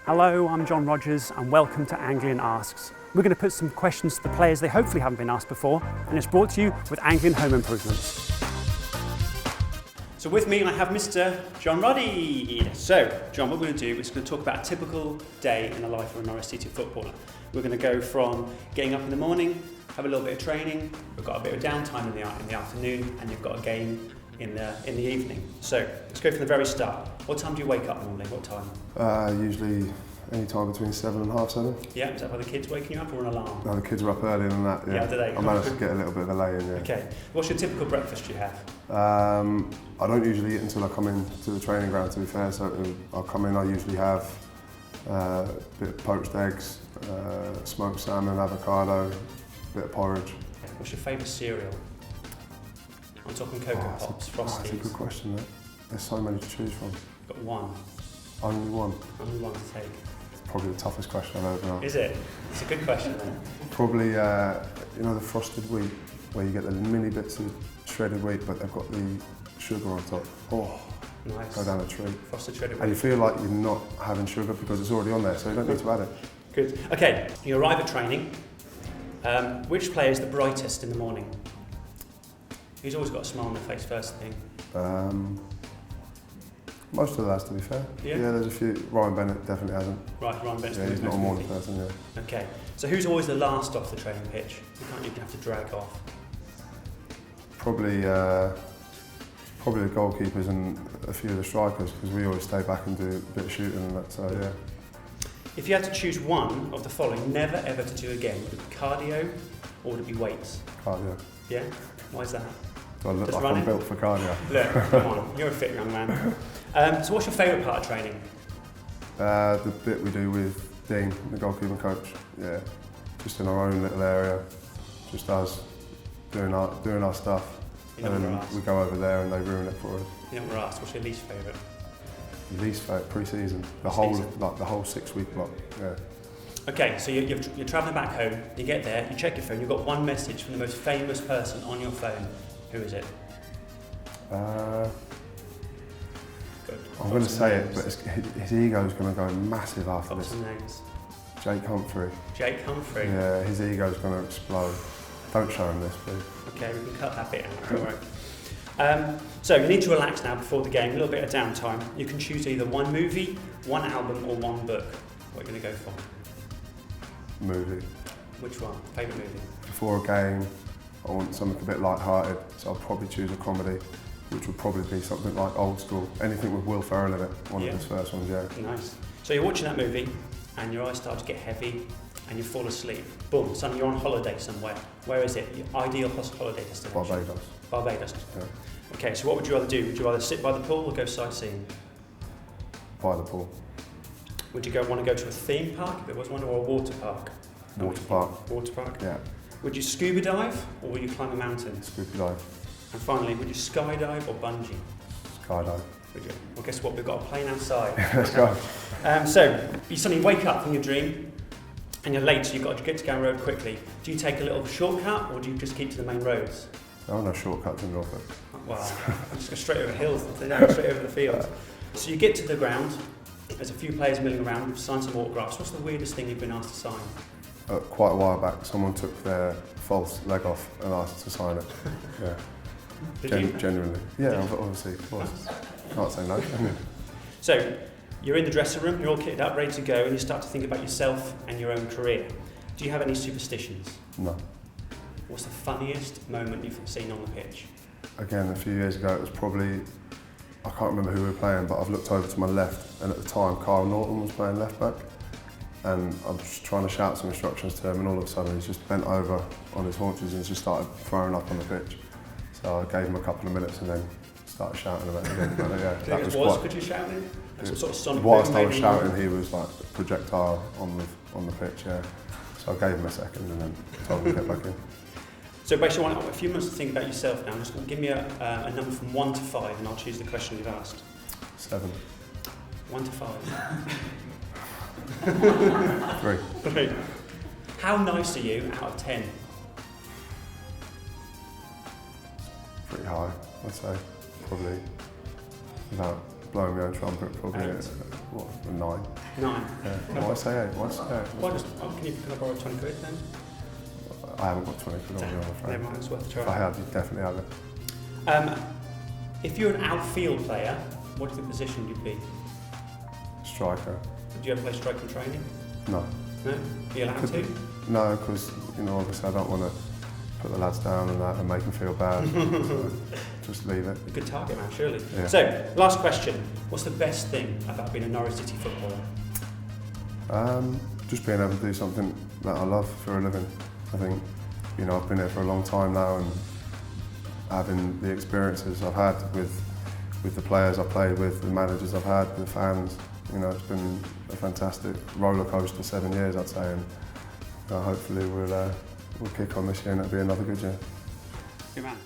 Hello, I'm Jon Rogers and welcome to Anglian Asks. We're going to put some questions to the players they hopefully haven't been asked before, and it's brought to you with Anglian Home Improvements. So with me I have Mr. Jon Ruddy. So, Jon, what we're going to do is going to talk about a typical day in the life of a Norwich City footballer. We're going to go from getting up in the morning, have a little bit of training, we've got a bit of downtime in the afternoon, and you've got a game in the evening. So let's go from the very start. What time do you wake up normally? What time? Usually any time between 7 and half 7. Yeah, is that by the kids waking you up or an alarm? No, the kids are up earlier than that. Yeah, do they? I managed to get a little bit of a lay-in. Yeah. Okay. What's your typical breakfast you have? I don't usually eat until I come into the training ground, to be fair. So I'll come in. I usually have a bit of poached eggs, smoked salmon, avocado, a bit of porridge. Okay. What's your favourite cereal? I'm talking Cocoa Pops, Frosties. That's a good question, mate. There's so many to choose from. Got one. Only one? Only one to take. It's probably the toughest question I've ever asked. Is it? It's a good question then. Probably, you know, the frosted wheat, where you get the mini bits of shredded wheat, but they've got the sugar on top. Oh, nice. Go down a tree. Frosted shredded wheat. And you feel like you're not having sugar because it's already on there, so you don't need to add it. Good. Okay, you arrive at training. Which player is the brightest in the morning? Who's always got a smile on their face first thing? Most of the lads, to be fair. Yeah? Yeah, there's a few. Ryan Bennett definitely hasn't. Right, Ryan Bennett's Yeah, he's not a morning person, yeah. Okay, so who's always the last off the training pitch? You can't even have to drag off. Probably the goalkeepers and a few of the strikers, because we always stay back and do a bit of shooting and that, so yeah. If you had to choose one of the following, never ever to do again, would it be cardio or would it be weights? Cardio. Yeah? Why is that? Do I look Just like running? I'm built for cardio? Look, come on, you're a fit young man. So what's your favourite part of training? The bit we do with Dean, the goalkeeping coach, yeah. Just in our own little area, just us doing our stuff. You know and what we're then asked. we go over there and they ruin it for us. You know what we're asked, what's your least favourite? Least favourite pre-season, the whole 6 week block. Yeah. Okay, so you're travelling back home, you get there, you check your phone, you've got one message from the most famous person on your phone. Who is it? Good. I'm going to say it, but his ego's going to go massive after Got this. some names. Jake Humphrey. Jake Humphrey. Yeah, his ego's going to explode. Don't show him this, please. Okay, we can cut that bit out, don't worry. So you need to relax now before the game, a little bit of downtime. You can choose either one movie, one album or one book. What are you going to go for? Movie. Which one? Favourite movie? Before a game, I want something a bit light-hearted, so I'll probably choose a comedy, which would probably be something like Old School. Anything with Will Ferrell in it, one of his first ones, yeah. Nice. So you're watching that movie and your eyes start to get heavy and you fall asleep. Boom, suddenly you're on holiday somewhere. Where is it? Your ideal holiday destination? Barbados. Barbados. Yeah. Okay, so what would you rather do? Would you rather sit by the pool or go sightseeing? By the pool. Would you want to go to a theme park if there was one, or a water park? Water park. Water park? Yeah. Would you scuba dive or would you climb a mountain? Scuba dive. And finally, would you skydive or bungee? Skydive. Would you? Well, guess what? We've got a plane outside. Let's go. So you suddenly wake up from your dream and you're late, so you've got to get to Gown Road quickly. Do you take a little shortcut or do you just keep to the main roads? There are no shortcuts in Norfolk. Well, just go straight over hills, straight over the field. So you get to the ground, there's a few players milling around, you've signed some autographs. What's the weirdest thing you've been asked to sign? Quite a while back, someone took their false leg off and asked to sign it. Yeah. Did you? Genuinely. Yeah, obviously, of course. Can't say no, can you? So, you're in the dressing room, you're all kitted up, ready to go, and you start to think about yourself and your own career. Do you have any superstitions? No. What's the funniest moment you've seen on the pitch? Again, a few years ago, it was probably, I can't remember who we were playing, but I've looked over to my left, and at the time, Carl Norton was playing left back, and I was just trying to shout some instructions to him, and all of a sudden he's just bent over on his haunches and just started throwing up on the pitch. So I gave him a couple of minutes and then started shouting about it again. But yeah, Do you think it was good you shouting? Some sort of sonic whilst boom, I was maybe? shouting, he was like a projectile on the pitch, yeah. So I gave him a second and then told him to get back in. So basically, I want a few minutes to think about yourself now. Just give me a number from 1 to 5 and I'll choose the question you've asked. 7. 1 to 5. 3. 3. How nice are you out of 10? Pretty high, I'd say. Probably, without blowing my own trumpet, probably a 9. 9. Yeah. Why say 8? Why say 8? Can I borrow 20 quid then? I haven't got 20 quid on me, I'm afraid. Never mind, it's worth a try. If I had, you'd definitely have it. If you're an outfield player, what do you think position you'd be? Striker. Do you ever play striker in training? No. No? Are you allowed to? No, because, obviously I don't want to put the lads down and that and make them feel bad. So just leave it. A good target man, surely. Yeah. So, last question. What's the best thing about being a Norwich City footballer? Just being able to do something that I love for a living. I think, I've been here for a long time now, and having the experiences I've had with the players I've played with, the managers I've had, the fans, it's been a fantastic roller coaster 7 years, I'd say, and hopefully we'll kick on this year and it'll be another good year. Good man.